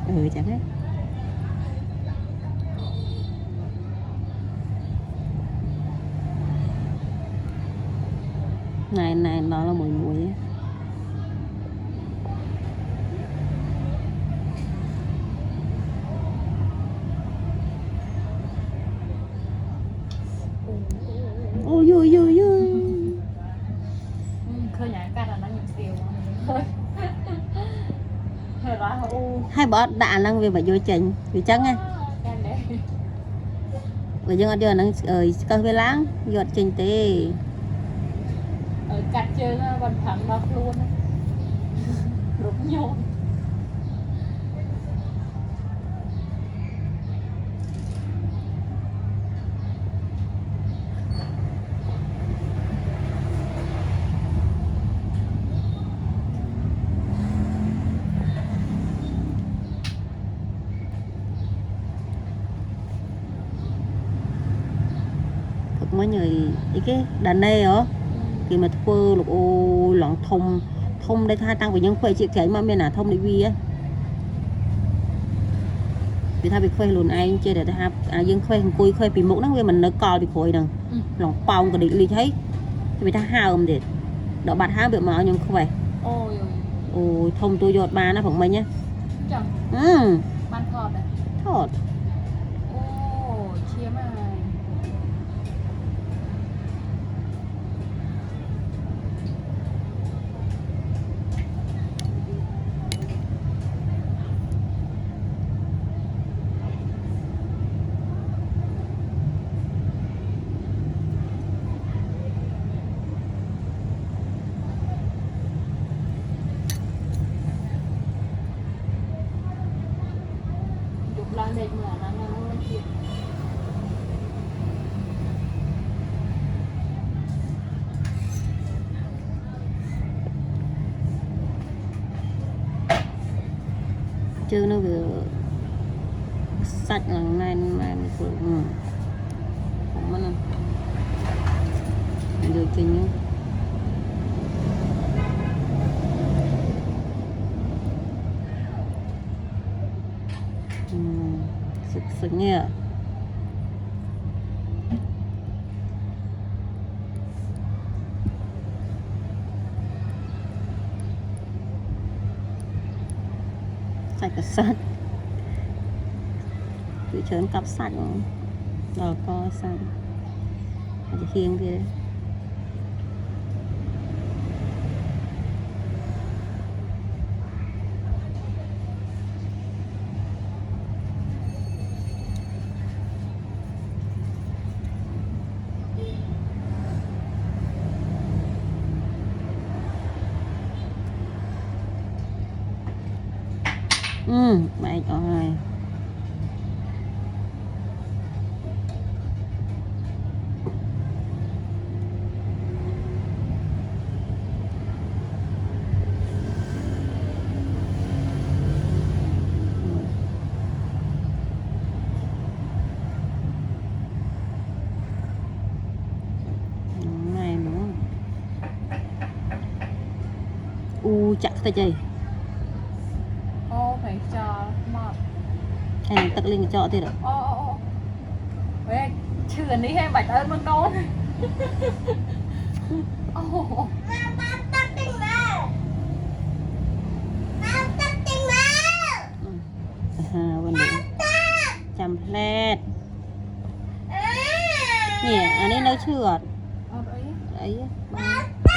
Ừ chẳng hết. Này này nó là mùi muối ấy. Ôi ôi ôi ôi. Khơi nhảy cắt là nó nhịp siêu hơi đó Hai bó đạn năng về mà vô trình vì trắng á bây giờ đưa năng ở cơ về láng vô trình tê ở cắt chơi nó còn thẳng đọc luôn rút nhôm mới nhời cái đàn nê hả thì mà thua lục ô lọn thông thông đây thay tăng với những khoe chị kể mà bên nào thông đi vi á vì thay bị khoe luôn ai chơi để ta dân khoe cùi khoe bị mũ nó về mình nó co bị khối đằng lọn pong cái định lý thấy vì ta hao không để đỡ bạt hao bị mở nhưng khoe ôi thông tôi giọt ba nó phẳng mày nhá ban thọt đấy thọt chia mà lan đẹp mà nó chuyện chứ nó vừa sạch ở này này cũng mất rồi được trình nhá sực nhỉ sạch cả sạch tự chớn cặp sạch đỏ co sạch phải khiêng kia mày rồi này nữa chặt tay chơi phải cho mọt hay tật lên cho thế rồi ê chưa ní hay bạch ơn con con vấn đề chăm led nhỉ anh ấy nói chưa đấy